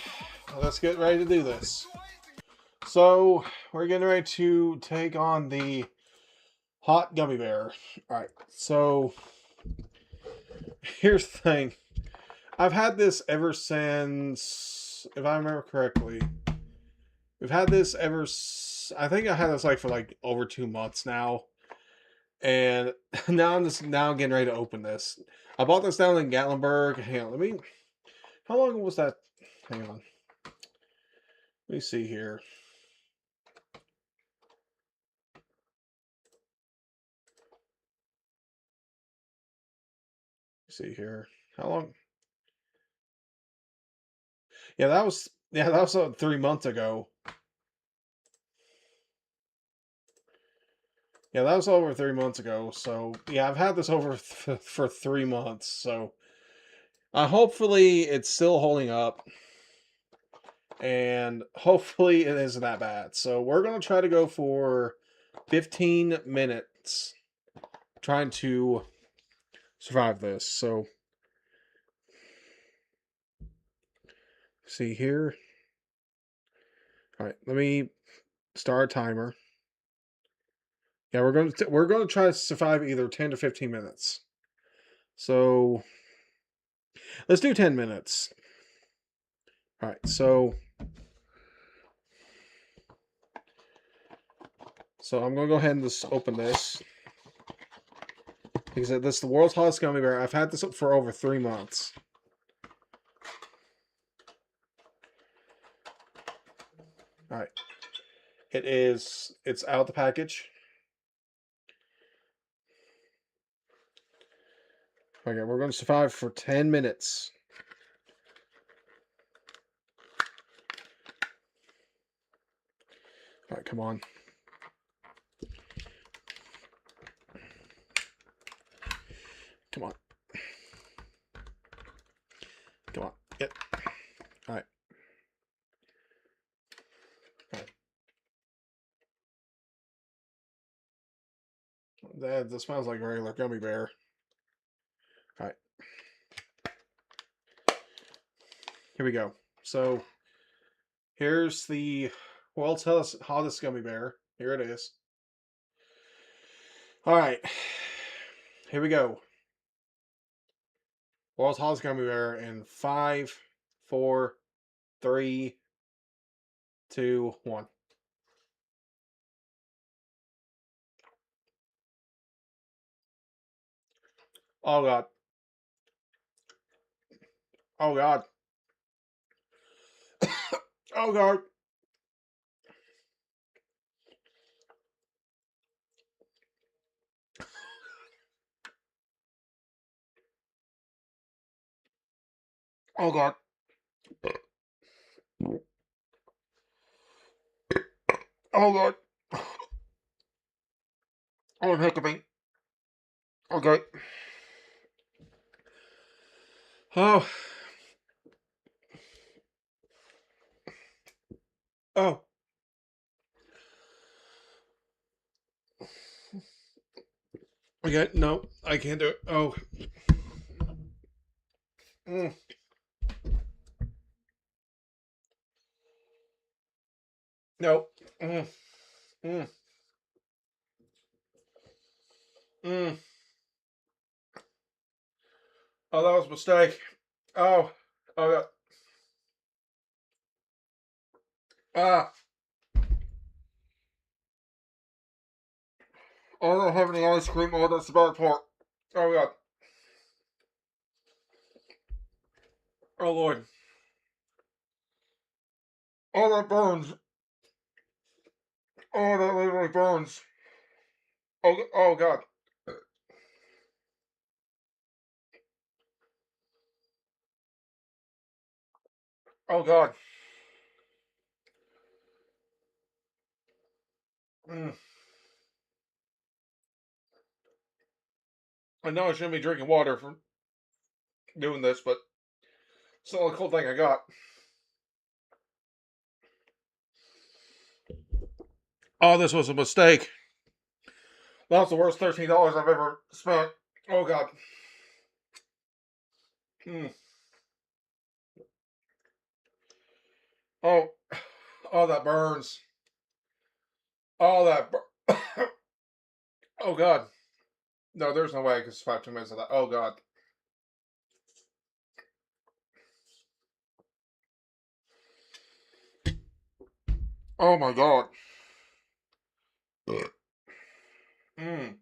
let's get ready to do this. So, we're getting ready to take on the hot gummy bear. Alright, so here's the thing. I've had this ever since, if I remember correctly, we've had this ever, I think I had this like for like over 2 months now. And now I'm getting ready to open this. I bought this down in Gatlinburg. Hang on, how long was that? Hang on. Let me see here. See here. How long? Yeah, that was 3 months ago. Yeah, that was over 3 months ago. So yeah, I've had this over for 3 months. So hopefully it's still holding up, and hopefully it isn't that bad. So we're gonna try to go for 15 minutes, trying to survive this. So see here. All right, let me start a timer. Yeah, we're going to try to survive either 10 to 15 minutes. So let's do 10 minutes. All right, so I'm going to go ahead and just open this. Like I said, this is the world's hottest gummy bear. I've had this for over 3 months. All right. It's out the package. Okay, we're going to survive for 10 minutes. All right, come on. Come on. Come on. Get. All right. All right. That smells like a regular gummy bear. All right. Here we go. So here's the world's hottest gummy bear. Here it is. All right. Here we go. World's hottest gummy bear in 5, 4, 3, 2, 1. Oh god. Oh god. Oh god. Oh god. Oh god. Oh, I'm hiccuping. Okay. Oh. Oh. Okay, no, I can't do it. Oh. Mm. No. Mm. Mm. Mm. Oh, that was a mistake. Oh. Oh god. Ah. I don't have any ice cream. Oh, that's the bad part. Oh god. Oh lord. Oh, that burns. Oh, that literally burns. Oh, oh god. Oh god. Mm. I know I shouldn't be drinking water for doing this, but it's the only cool thing I got. Oh, this was a mistake. That's the worst $13 I've ever spent. Oh god. Mm. Oh, oh, that burns. Oh, oh God. No, there's no way I could survive 2 minutes of that. Oh God. Oh my God. Mm.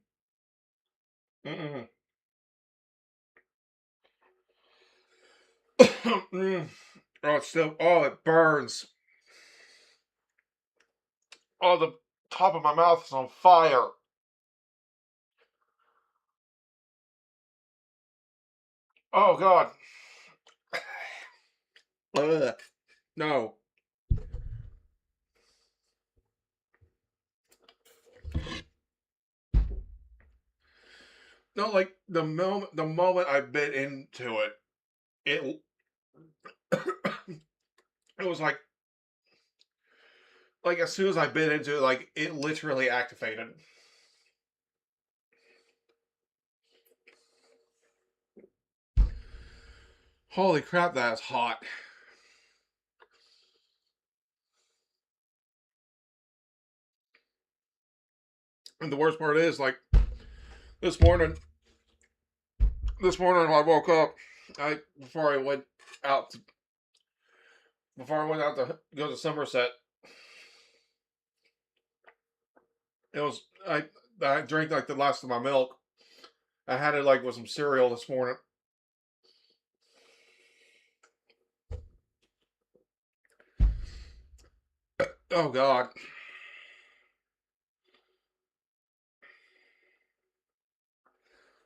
Mm-mm. Mm. Oh, it's still. Oh, it burns. Oh, the top of my mouth is on fire. Oh God. Ugh. No. No, like the moment I bit into it, it it was like as soon as I bit into it, like it literally activated. Holy crap, that is hot. And the worst part is, like this morning, when I woke up, I before I went out, to, before I went out to go to Somerset, it was I drank like the last of my milk. I had it like with some cereal this morning. Oh God.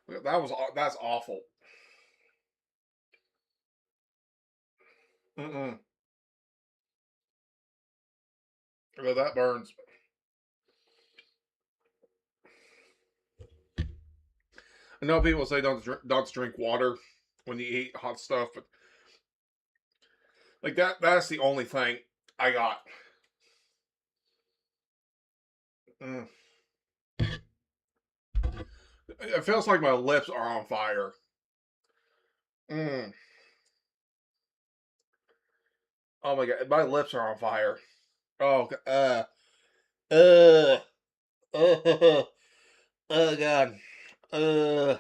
That's awful. Mm-mm. Well, that burns. I know people say don't drink water when you eat hot stuff, but like that's the only thing I got. Mm. It feels like my lips are on fire. Mm. Oh my God, my lips are on fire. Oh, uh, oh, oh God, uh,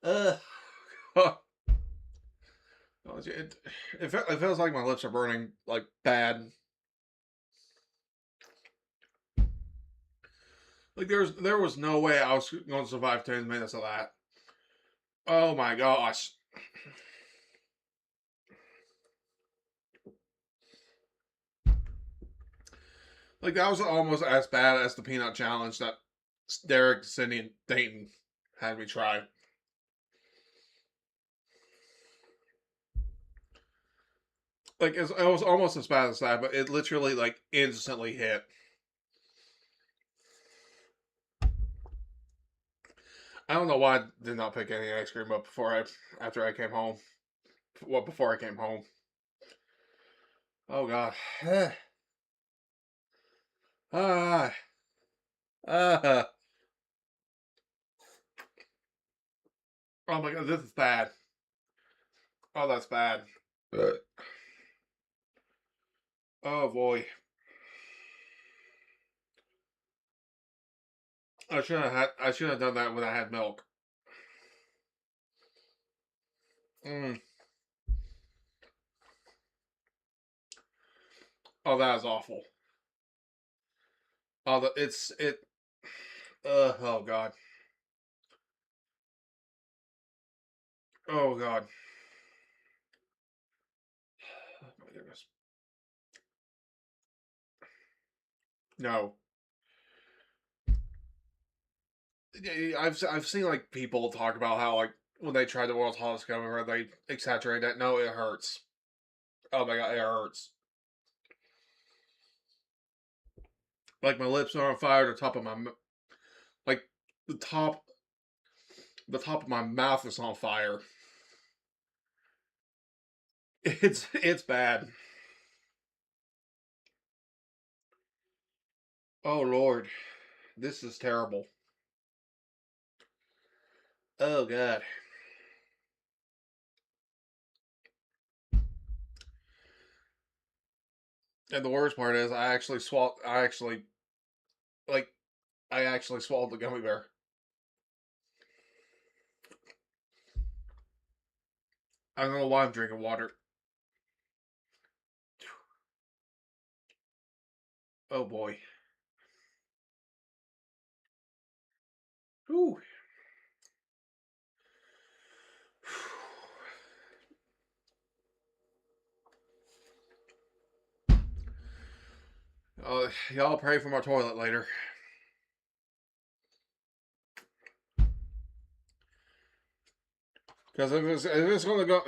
uh. It feels like my lips are burning like bad. Like there was no way I was going to survive 10 minutes of that. Oh my gosh! Like that was almost as bad as the peanut challenge that Derek, Cindy, and Dayton had me try. Like it was almost as bad as that, but it literally like instantly hit. I don't know why I did not pick any ice cream up after I came home. Well, before I came home. Oh God. ah. Ah. Oh my God, this is bad. Oh, that's bad. Oh boy. I should have done that when I had milk. Mm. Oh, that is awful. Oh, it. Oh God. Oh God. Oh my goodness. No. I've seen like people talk about how like when they try the world's hottest gummy bear, they exaggerate that. No, it hurts. Oh my God, it hurts. Like my lips are on fire. The top of like the top the top of my mouth is on fire. It's bad. Oh Lord, this is terrible. Oh god. And the worst part is I actually swallowed like I actually swallowed the gummy bear. I don't know why I'm drinking water. Oh boy. Ooh. Y'all pray for my toilet later. Because if it's gonna go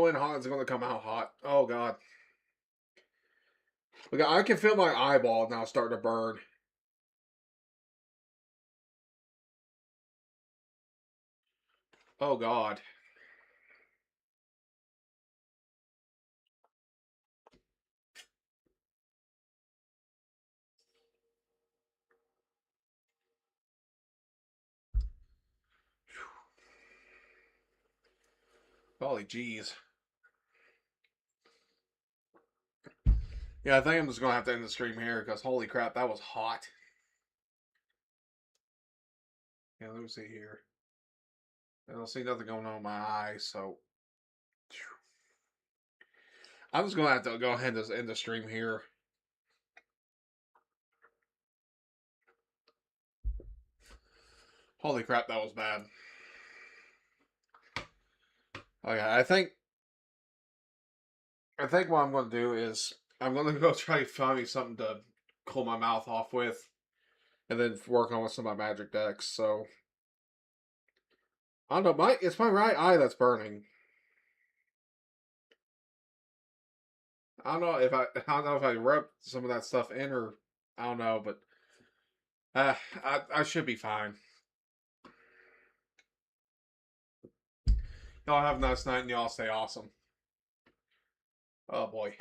in hot, it's gonna come out hot. Oh god. Look, I can feel my eyeball now starting to burn. Oh god. Holy jeez. Yeah, I think I'm just gonna have to end the stream here because holy crap, that was hot. Yeah, let me see here. I don't see nothing going on in my eyes, so I'm just gonna have to go ahead and end the stream here. Holy crap, that was bad. Okay, I think what I'm gonna do is I'm gonna go try to find me something to cool my mouth off with, and then work on with some of my magic decks. So I don't know. It's my right eye that's burning. I don't know if I rub some of that stuff in or I don't know, but I should be fine. Y'all have a nice night and y'all stay awesome. Oh boy.